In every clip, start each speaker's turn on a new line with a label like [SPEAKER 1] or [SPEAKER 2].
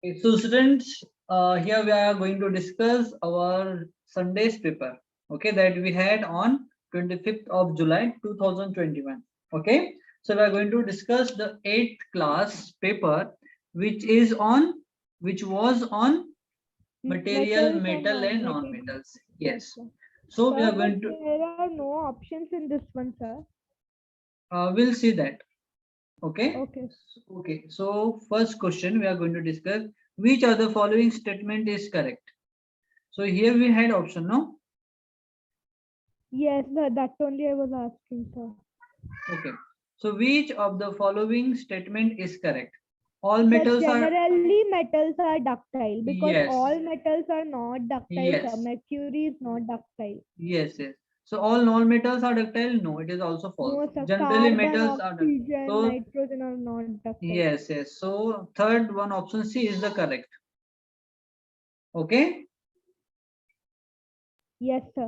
[SPEAKER 1] Okay, so students, here we are going to discuss our Sunday's paper, okay, that we had on 25th of July 2021. Okay, so we are going to discuss the 8th class paper, which is on, which was on material,
[SPEAKER 2] Metals and
[SPEAKER 1] metal, and
[SPEAKER 2] non-material.
[SPEAKER 1] non-metals.
[SPEAKER 2] Yes,
[SPEAKER 1] Yes.
[SPEAKER 2] sir.
[SPEAKER 1] So we are
[SPEAKER 2] Sir, but
[SPEAKER 1] going to,
[SPEAKER 2] there are no options in this one, sir.
[SPEAKER 1] we'll see that. Okay.
[SPEAKER 2] Okay.
[SPEAKER 1] Okay. So first question we are going to discuss: which of the following statement is correct? So here we had option, no?
[SPEAKER 2] Yes, sir, that only I was asking, sir.
[SPEAKER 1] Okay. So which of the following statement is correct? All
[SPEAKER 2] Sir,
[SPEAKER 1] metals are,
[SPEAKER 2] generally metals are ductile because
[SPEAKER 1] yes,
[SPEAKER 2] all metals are not ductile, sir.
[SPEAKER 1] yes,
[SPEAKER 2] Mercury is not ductile.
[SPEAKER 1] yes, yes. So all non-metals are ductile? No, it is also false.
[SPEAKER 2] No, sir.
[SPEAKER 1] Generally
[SPEAKER 2] Carbon,
[SPEAKER 1] metals are ductile.
[SPEAKER 2] oxygen,
[SPEAKER 1] So
[SPEAKER 2] nitrogen are not ductile.
[SPEAKER 1] yes, yes. So third one, option C, is the correct. Okay.
[SPEAKER 2] Yes, sir.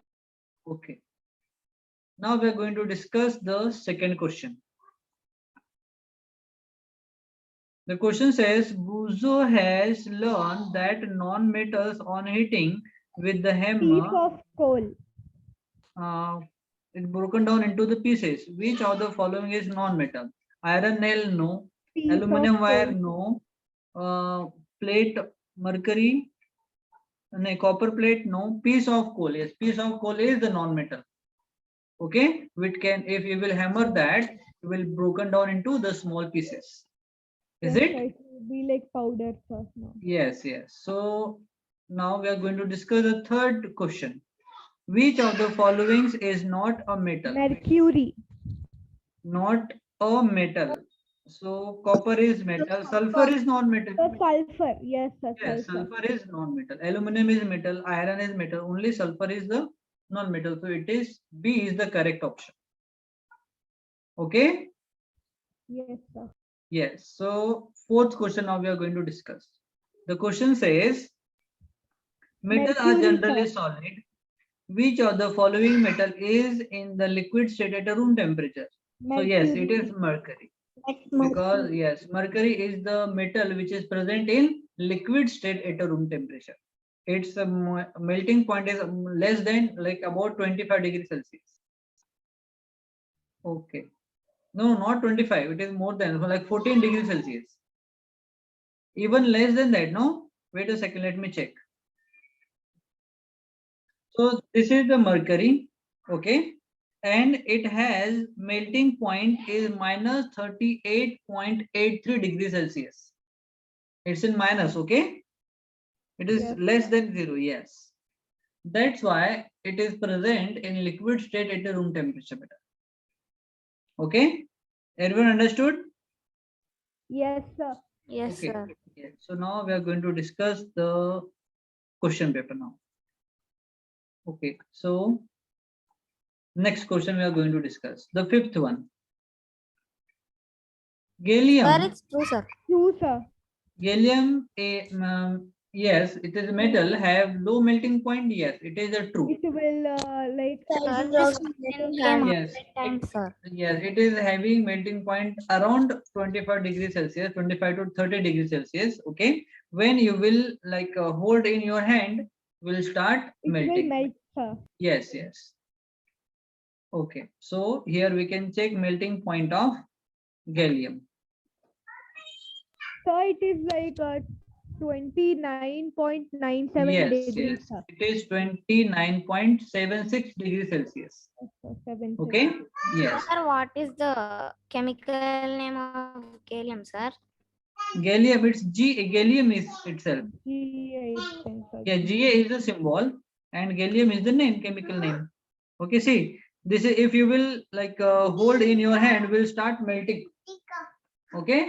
[SPEAKER 1] Okay. Now we are going to discuss the second question. The question says, Buzo has learned that non-metals on hitting with the
[SPEAKER 2] Piece
[SPEAKER 1] hammer,
[SPEAKER 2] of coal.
[SPEAKER 1] uh, it broken down into the pieces. Which of the following is non-metal? Iron nail, no.
[SPEAKER 2] Piece
[SPEAKER 1] Aluminum
[SPEAKER 2] of
[SPEAKER 1] wire,
[SPEAKER 2] coal.
[SPEAKER 1] no. Plate, mercury, no. Copper plate, no. Piece of coal, yes. Piece of coal is the non-metal. Okay, which can, if you will hammer that, it will broken down into the small pieces. Is
[SPEAKER 2] Yes,
[SPEAKER 1] it?
[SPEAKER 2] sir. It will be like powder, sir. No.
[SPEAKER 1] Yes, yes. So now we are going to discuss the third question. Which of the following is not a metal?
[SPEAKER 2] Mercury.
[SPEAKER 1] Not a metal. So copper is metal. Sulfur is non-metal.
[SPEAKER 2] So sulfur. Yes, sir.
[SPEAKER 1] Yes,
[SPEAKER 2] Sulfur.
[SPEAKER 1] sulfur is non-metal. Aluminum is metal. Iron is metal. Only sulfur is the non-metal. So it is B is the correct option. Okay.
[SPEAKER 2] Yes, sir.
[SPEAKER 1] Yes. So fourth question now we are going to discuss. The question says, metals are
[SPEAKER 2] Mercury,
[SPEAKER 1] generally
[SPEAKER 2] sir.
[SPEAKER 1] solid. Which of the following metal is in the liquid state at a room temperature? So yes, it is
[SPEAKER 2] Mercury.
[SPEAKER 1] mercury. Because yes, mercury is the metal which is present in liquid state at a room temperature. Its melting point is less than like about 25 degrees Celsius. Okay. No, not 25. It is more than like 14 degrees Celsius. Even less than that, no? Wait a second, let me check. So this is the mercury, okay, and it has melting point is minus 38.83 degrees Celsius. It's in minus, okay. It is
[SPEAKER 2] Yes,
[SPEAKER 1] less
[SPEAKER 2] sir.
[SPEAKER 1] than zero, yes. That's why it is present in liquid state at the room temperature. Okay, everyone understood?
[SPEAKER 2] Yes, sir.
[SPEAKER 3] Yes,
[SPEAKER 1] Okay.
[SPEAKER 3] sir.
[SPEAKER 1] Yeah. So now we are going to discuss the question paper now. Okay, so next question we are going to discuss the fifth one.
[SPEAKER 3] Sir,
[SPEAKER 1] Gallium.
[SPEAKER 3] it's true, sir.
[SPEAKER 2] True, sir.
[SPEAKER 1] Gallium, yes, it is metal. Have low melting point. Yes, it is a true.
[SPEAKER 2] It will like
[SPEAKER 3] Sir,
[SPEAKER 2] produce
[SPEAKER 1] Yes, yes, it is having melting point around 25 degrees Celsius, 25 to 30 degrees Celsius. Okay, when you will like hold in your hand, will start
[SPEAKER 2] it will
[SPEAKER 1] melting.
[SPEAKER 2] melt, sir.
[SPEAKER 1] Yes, yes. Okay, so here we can check melting point of gallium.
[SPEAKER 2] So it is like 29.97
[SPEAKER 1] Yes,
[SPEAKER 2] degrees,
[SPEAKER 1] yes,
[SPEAKER 2] sir.
[SPEAKER 1] it is 29.76 degrees Celsius.
[SPEAKER 2] So 7.
[SPEAKER 1] Okay, yes.
[SPEAKER 3] Sir, what is the chemical name of gallium, sir?
[SPEAKER 1] Gallium, it's G. Gallium is itself.
[SPEAKER 2] Ga,
[SPEAKER 1] Yeah, Ga is the symbol, and gallium is the name, chemical name. Okay, see, this is if you will like hold in your hand, will start melting. Okay,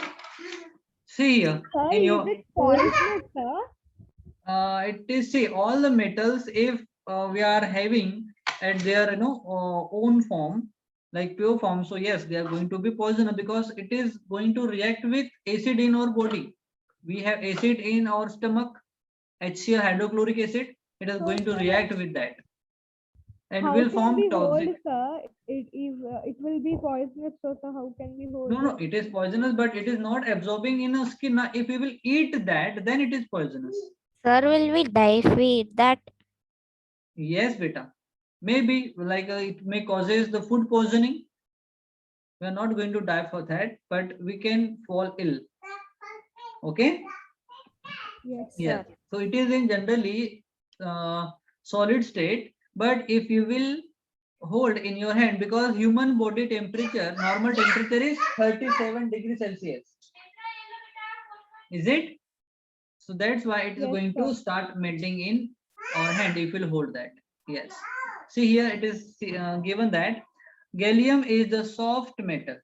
[SPEAKER 1] see here
[SPEAKER 2] Sir,
[SPEAKER 1] in
[SPEAKER 2] is
[SPEAKER 1] your
[SPEAKER 2] it poisonous, sir?
[SPEAKER 1] it is, see, all the metals if we are having at their own form, like pure form, so yes, they are going to be poisonous because it is going to react with acid in our body. We have acid in our stomach, HCl, hydrochloric acid. It is going to react with that. and
[SPEAKER 2] How
[SPEAKER 1] will
[SPEAKER 2] can
[SPEAKER 1] form
[SPEAKER 2] we
[SPEAKER 1] toxic.
[SPEAKER 2] hold, sir? It will be poisonous, so sir, how can we hold
[SPEAKER 1] No,
[SPEAKER 2] it?
[SPEAKER 1] it is poisonous, but it is not absorbing in our skin. Now, if we will eat that, then it is poisonous.
[SPEAKER 3] Sir, will we die if we eat that?
[SPEAKER 1] Yes, beta. Maybe like it may causes the food poisoning. We are not going to die for that, but we can fall ill. Okay.
[SPEAKER 2] Yes.
[SPEAKER 1] Yes.
[SPEAKER 3] Sir.
[SPEAKER 1] So it is in generally solid state, but if you will hold in your hand, because human body temperature, normal temperature is 37 degrees Celsius. Is it? So that's why it is
[SPEAKER 2] Yes,
[SPEAKER 1] going
[SPEAKER 2] sir.
[SPEAKER 1] to start melting in our hand if we'll hold that. Yes. See here it is given that gallium is the soft metal.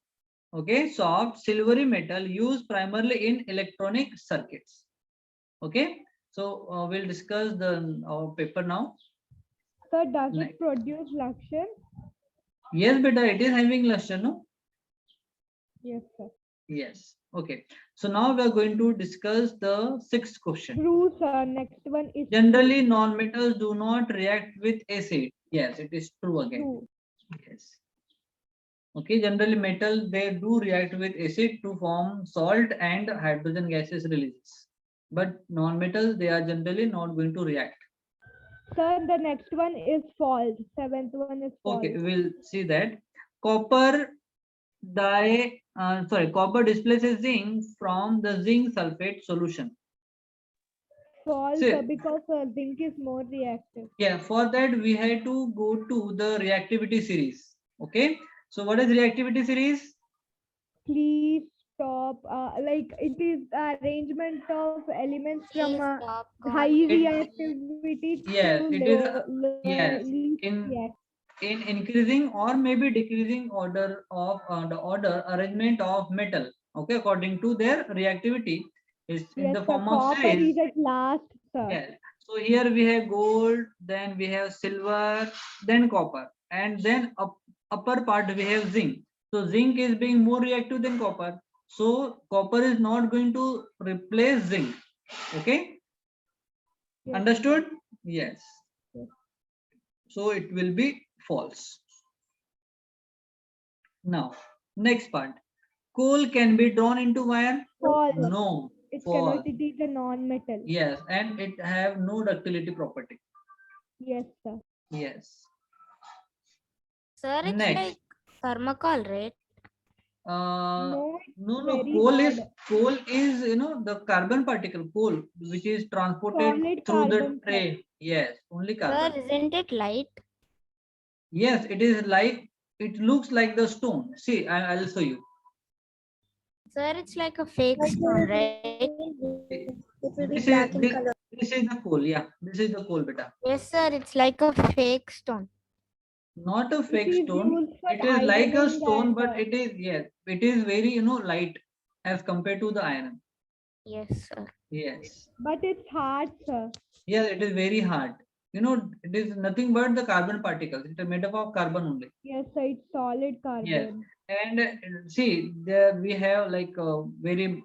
[SPEAKER 1] Okay, soft silvery metal used primarily in electronic circuits. Okay, so we'll discuss the our paper now.
[SPEAKER 2] Sir, does
[SPEAKER 1] Next.
[SPEAKER 2] it produce luxury?
[SPEAKER 1] Yes, beta, it is having luster, no?
[SPEAKER 2] Yes, sir.
[SPEAKER 1] Yes. Okay. So now we are going to discuss the sixth question.
[SPEAKER 2] True, sir. Next one is
[SPEAKER 1] Generally, non-metals do not react with acid. Yes, it is true again.
[SPEAKER 2] true.
[SPEAKER 1] Yes. Okay, generally metal, they do react with acid to form salt and hydrogen gases releases. But non-metals, they are generally not going to react.
[SPEAKER 2] Sir, the next one is false. Seventh one is false.
[SPEAKER 1] Okay, we'll see that. Copper copper displaces zinc from the zinc sulfate solution.
[SPEAKER 2] False,
[SPEAKER 1] See,
[SPEAKER 2] sir, because zinc is more reactive.
[SPEAKER 1] yeah, for that we had to go to the reactivity series. Okay, so what is reactivity series?
[SPEAKER 2] Please stop. Like it is the arrangement of elements from
[SPEAKER 3] Please stop
[SPEAKER 2] high
[SPEAKER 3] calling me.
[SPEAKER 2] reactivity
[SPEAKER 1] Yes,
[SPEAKER 2] to
[SPEAKER 1] it is yes
[SPEAKER 2] least
[SPEAKER 1] in
[SPEAKER 2] reactive.
[SPEAKER 1] in increasing or maybe decreasing order of the order arrangement of metal. Okay, according to their reactivity is in
[SPEAKER 2] Yes,
[SPEAKER 1] the
[SPEAKER 2] sir.
[SPEAKER 1] form of
[SPEAKER 2] Copper
[SPEAKER 1] series.
[SPEAKER 2] is at last, sir.
[SPEAKER 1] Yes. So here we have gold, then we have silver, then copper, and then upper part we have zinc. So zinc is being more reactive than copper. So copper is not going to replace zinc. Okay,
[SPEAKER 2] Yes,
[SPEAKER 1] understood? Yes.
[SPEAKER 2] Yes.
[SPEAKER 1] So it will be false. Now, next part. Coal can be drawn into wire?
[SPEAKER 2] false.
[SPEAKER 1] No.
[SPEAKER 2] It
[SPEAKER 1] False.
[SPEAKER 2] cannot. It is a non-metal.
[SPEAKER 1] Yes, and it have no ductility property.
[SPEAKER 2] Yes, sir.
[SPEAKER 1] Yes.
[SPEAKER 3] Sir, it's
[SPEAKER 1] Next.
[SPEAKER 3] like thermocol, right?
[SPEAKER 2] No,
[SPEAKER 1] No,
[SPEAKER 2] very
[SPEAKER 1] coal
[SPEAKER 2] hard.
[SPEAKER 1] is the carbon particle coal which is transported
[SPEAKER 2] Solid
[SPEAKER 1] through the
[SPEAKER 2] carbon, sir.
[SPEAKER 1] train. Yes, only
[SPEAKER 3] Sir,
[SPEAKER 1] carbon.
[SPEAKER 3] isn't it light?
[SPEAKER 1] Yes, it is like it looks like the stone. See, I'll show you.
[SPEAKER 3] Sir, it's like a fake stone, right?
[SPEAKER 1] It will be black in color. This is the coal. Yeah, this is the coal, beta.
[SPEAKER 3] Yes, sir, it's like a fake stone.
[SPEAKER 1] Not a fake
[SPEAKER 2] is
[SPEAKER 1] stone.
[SPEAKER 2] used for
[SPEAKER 1] It is like a
[SPEAKER 2] ironing
[SPEAKER 1] stone,
[SPEAKER 2] and,
[SPEAKER 1] but it is it is very light as compared to the iron.
[SPEAKER 3] Yes, sir.
[SPEAKER 1] Yes.
[SPEAKER 2] but it's hard, sir.
[SPEAKER 1] Yeah, it is very hard. It is nothing but the carbon particles. It is made up of carbon only.
[SPEAKER 2] Yes, sir, it's solid
[SPEAKER 1] Yes.
[SPEAKER 2] carbon.
[SPEAKER 1] And see, there we have like very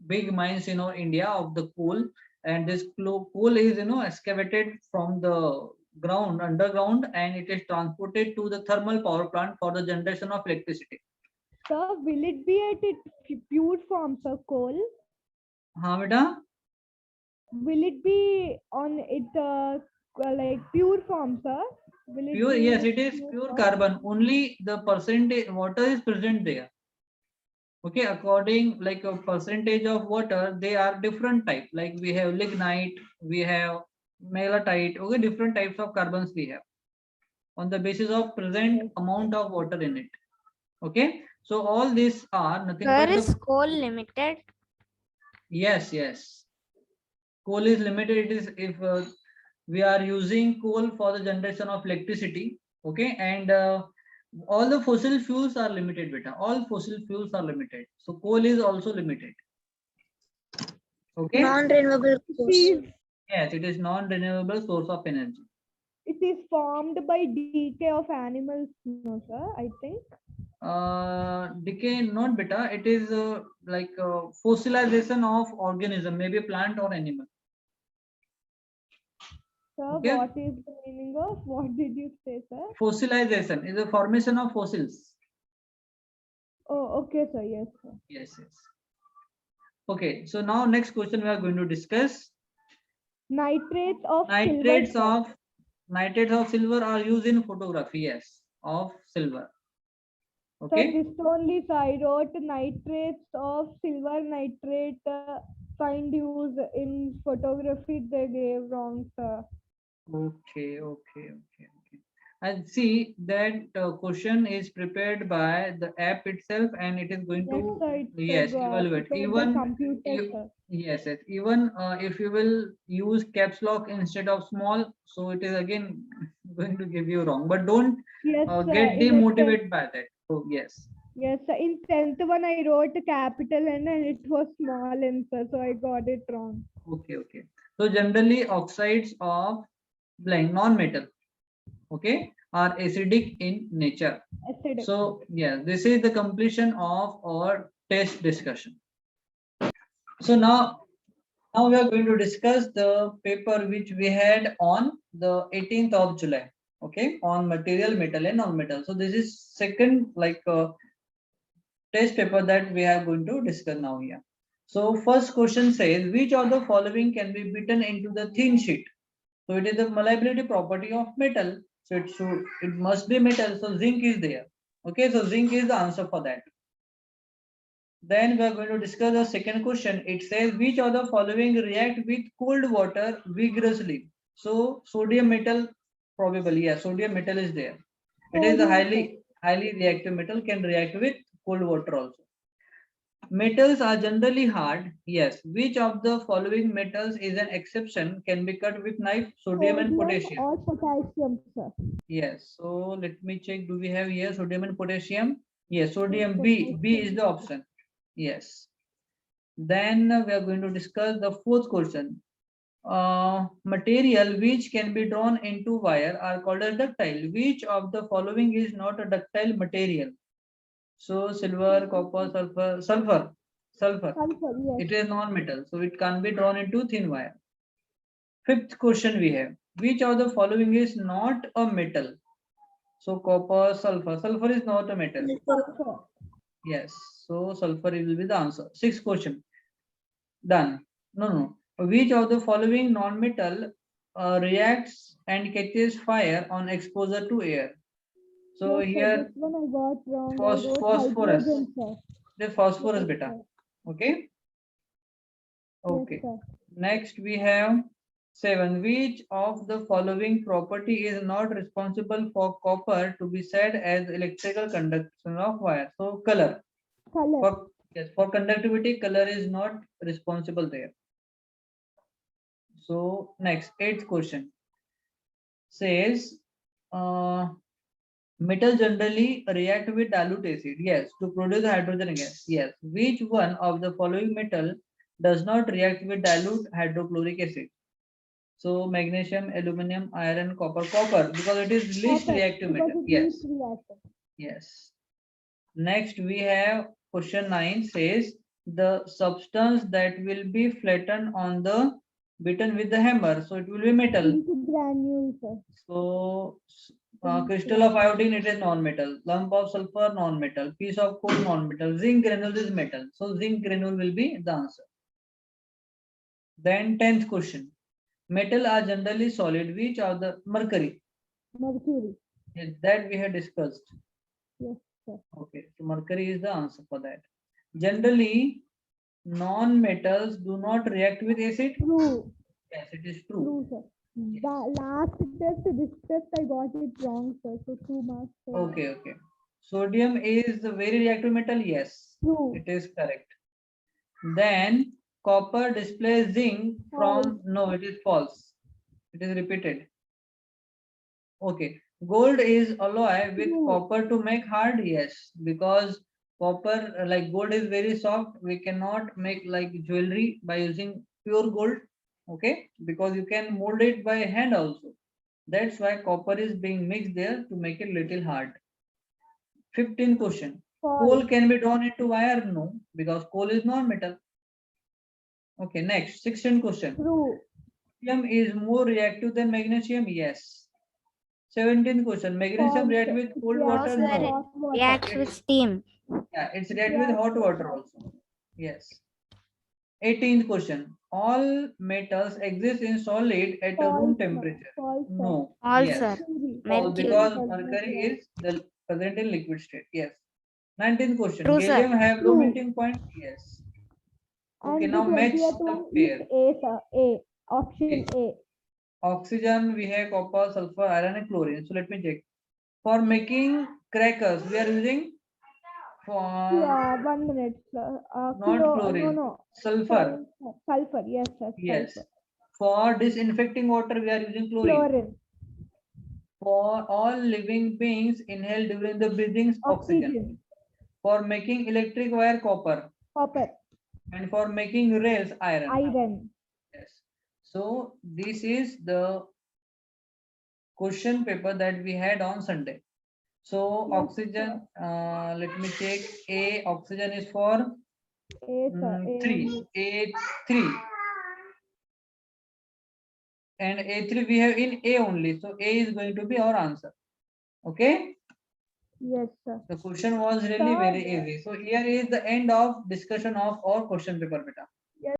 [SPEAKER 1] big mines in India of the coal, and this coal is excavated from the ground underground, and it is transported to the thermal power plant for the generation of electricity.
[SPEAKER 2] Sir, will it be at its pure form, sir, coal?
[SPEAKER 1] हाँ बेटा.
[SPEAKER 2] Will it be on its like pure form, sir? Will it
[SPEAKER 1] Pure,
[SPEAKER 2] be
[SPEAKER 1] yes,
[SPEAKER 2] in
[SPEAKER 1] it is
[SPEAKER 2] pure
[SPEAKER 1] pure
[SPEAKER 2] form?
[SPEAKER 1] carbon. Only the percentage water is present there. Okay, according like a percentage of water, they are different type. Like we have lignite, we have malachite. Okay, different types of carbons we have on the basis of present
[SPEAKER 2] Yes.
[SPEAKER 1] amount of water in it. Okay, so all these are nothing
[SPEAKER 3] Sir,
[SPEAKER 1] but
[SPEAKER 3] is
[SPEAKER 1] the
[SPEAKER 3] coal limited?
[SPEAKER 1] yes. Coal is limited. It is if we are using coal for the generation of electricity. Okay, and all the fossil fuels are limited, beta. All fossil fuels are limited. So coal is also limited. Okay.
[SPEAKER 3] Non-renewable
[SPEAKER 1] Yes, it is non-renewable source of energy.
[SPEAKER 2] It is formed by decay of animals, no, sir, I think.
[SPEAKER 1] Decay, not beta. It is like fossilization of organism, maybe plant or animal.
[SPEAKER 2] Sir,
[SPEAKER 1] Okay.
[SPEAKER 2] what is the meaning of what did you say, sir?
[SPEAKER 1] Fossilization is the formation of fossils.
[SPEAKER 2] Oh, okay, sir. Yes, sir.
[SPEAKER 1] Yes, yes. Okay, so now next question we are going to discuss.
[SPEAKER 2] Nitrates of
[SPEAKER 1] Nitrates
[SPEAKER 2] silver. Sir.
[SPEAKER 1] of silver are used in photography. Yes, of silver.
[SPEAKER 2] So
[SPEAKER 1] Okay.
[SPEAKER 2] this only, so I wrote nitrates of silver nitrate find use in photography. They gave wrong, sir.
[SPEAKER 1] Okay. I see that question is prepared by the app itself, and it is going
[SPEAKER 2] Yes,
[SPEAKER 1] to
[SPEAKER 2] sir. It's
[SPEAKER 1] evaluate.
[SPEAKER 2] prepared by computer, sir.
[SPEAKER 1] Yes, even if you will use caps lock instead of small, so it is again going to give you wrong. But don't
[SPEAKER 2] Yes, sir.
[SPEAKER 1] get
[SPEAKER 2] In a
[SPEAKER 1] demotivated by that. So yes.
[SPEAKER 2] yes, sir. In 10th one, I wrote capital N and it was small N, sir. So I got it wrong.
[SPEAKER 1] Okay. So generally oxides of non-metal, okay, are acidic in nature.
[SPEAKER 2] Acidic.
[SPEAKER 1] So yeah, this is the completion of our test discussion. So now we are going to discuss the paper which we had on the 18th of July. Okay, on material, metal and non-metal. So this is second test paper that we are going to discuss now here. So first question says, which of the following can be beaten into the thin sheet? So it is the malleability property of metal. So it must be metal. So zinc is there. Okay, so zinc is the answer for that. Then we are going to discuss the second question. It says, which of the following react with cold water vigorously? So sodium metal, probably, yeah, sodium metal is there. It is a
[SPEAKER 2] Sodium,
[SPEAKER 1] highly reactive metal, can react with cold water also. Metals are generally hard. Yes. Which of the following metals is an exception? Can be cut with knife? Sodium and potassium.
[SPEAKER 2] or potassium, sir.
[SPEAKER 1] Yes. So let me check. Do we have here sodium and potassium? Yes. Sodium B. B is the option. Yes. Then we are going to discuss the fourth question. Material which can be drawn into wire are called as ductile. Which of the following is not a ductile material? So silver, copper, sulfur.
[SPEAKER 2] Sulfur, yes.
[SPEAKER 1] It is non-metal, so it can't be drawn into thin wire. Fifth question we have. Which of the following is not a metal? So copper, sulfur. Sulfur is not a metal.
[SPEAKER 2] Sulfur.
[SPEAKER 1] Yes. So sulfur will be the answer. Sixth question. Done. No. Which of the following non-metal reacts and catches fire on exposure to air? So
[SPEAKER 2] Yes, sir,
[SPEAKER 1] here
[SPEAKER 2] this one I got wrong. I wrote
[SPEAKER 1] phosphorus.
[SPEAKER 2] hydrogen, sir.
[SPEAKER 1] The phosphorus
[SPEAKER 2] Yes,
[SPEAKER 1] beta.
[SPEAKER 2] sir.
[SPEAKER 1] Okay. Okay.
[SPEAKER 2] Yes, sir.
[SPEAKER 1] Next we have 7. Which of the following property is not responsible for copper to be said as electrical conduction of wire? So color.
[SPEAKER 2] Color.
[SPEAKER 1] For conductivity, color is not responsible there. So next, 8th question says metal generally react with dilute acid. Yes, to produce hydrogen gas. Yes. Which one of the following metal does not react with dilute hydrochloric acid? So magnesium, aluminum, iron, copper, because it is least
[SPEAKER 2] Copper,
[SPEAKER 1] reactive
[SPEAKER 2] because
[SPEAKER 1] metal.
[SPEAKER 2] it
[SPEAKER 1] Yes.
[SPEAKER 2] least reactive.
[SPEAKER 1] Yes. Next we have question 9 says the substance that will be flattened on the beaten with the hammer. So it will be metal.
[SPEAKER 2] Into granules, sir.
[SPEAKER 1] So crystal of iodine, it is non-metal. Lump of sulfur, non-metal. Piece of coal, non-metal. Zinc granule is metal. So zinc granule will be the answer. Then 10th question. Metal are generally solid. Which are the mercury?
[SPEAKER 2] Mercury.
[SPEAKER 1] Yes, that we have discussed.
[SPEAKER 2] Yes, sir.
[SPEAKER 1] Okay, so mercury is the answer for that. Generally, non-metals do not react with acid.
[SPEAKER 2] True.
[SPEAKER 1] Yes, it is true.
[SPEAKER 2] True, sir. The last test, this test I got it wrong, sir. So 2 marks. Sir.
[SPEAKER 1] Okay. Sodium is a very reactive metal. Yes,
[SPEAKER 2] True.
[SPEAKER 1] it is correct. Then copper displays zinc from no, it is false. It is repeated. Okay, gold is alloy with copper to make hard. Yes, because copper like gold is very soft. We cannot make like jewelry by using pure gold. Okay, because you can mold it by hand also. That's why copper is being mixed there to make it little hard. 15th question. Coal can be drawn into wire? No, because coal is non-metal. Okay, next 16th question.
[SPEAKER 2] True.
[SPEAKER 1] Lithium is more reactive than magnesium. Yes. 17th question. Magnesium react with cold water.
[SPEAKER 3] Sir,
[SPEAKER 1] No.
[SPEAKER 3] it reacts with steam.
[SPEAKER 1] Yeah, it's react with hot water also. Yes. 18th question. All metals exist in solid at a room temperature.
[SPEAKER 2] False, sir.
[SPEAKER 1] No.
[SPEAKER 3] All,
[SPEAKER 1] Yes.
[SPEAKER 3] sir.
[SPEAKER 1] False,
[SPEAKER 3] Mercury.
[SPEAKER 1] because
[SPEAKER 2] Does not
[SPEAKER 1] mercury
[SPEAKER 2] react.
[SPEAKER 1] is the present in liquid state. Yes. 19th question.
[SPEAKER 3] True, sir.
[SPEAKER 1] Gallium have low
[SPEAKER 2] True.
[SPEAKER 1] melting point. Yes. Okay,
[SPEAKER 2] And
[SPEAKER 1] now
[SPEAKER 2] the
[SPEAKER 1] match
[SPEAKER 2] 20th
[SPEAKER 1] the
[SPEAKER 2] one
[SPEAKER 1] pair.
[SPEAKER 2] is A, sir. A. Option A.
[SPEAKER 1] Oxygen, we have copper, sulfur, iron, and chlorine. So let me check. For making crackers, we are using for
[SPEAKER 2] 1 minute, sir.
[SPEAKER 1] not
[SPEAKER 2] No,
[SPEAKER 1] chlorine,
[SPEAKER 2] no.
[SPEAKER 1] sulfur.
[SPEAKER 2] Sulfur. Yes, sir.
[SPEAKER 1] Yes.
[SPEAKER 2] Sulfur.
[SPEAKER 1] For disinfecting water, we are using chlorine.
[SPEAKER 2] Chlorine.
[SPEAKER 1] For all living beings, inhale during the breathing oxygen.
[SPEAKER 2] Oxygen.
[SPEAKER 1] For making electric wire, copper.
[SPEAKER 2] Copper.
[SPEAKER 1] And for making rails, iron.
[SPEAKER 2] Iron.
[SPEAKER 1] Yes. So this is the question paper that we had on Sunday. So
[SPEAKER 2] Yes,
[SPEAKER 1] oxygen, let me check. A oxygen is for
[SPEAKER 2] A, sir. A
[SPEAKER 1] 3.
[SPEAKER 2] only.
[SPEAKER 1] A3. And A3 we have in A only. So A is going to be our answer. Okay.
[SPEAKER 2] Yes, sir.
[SPEAKER 1] The question was really
[SPEAKER 2] Sir,
[SPEAKER 1] very easy. So here is the end of discussion of our question paper beta.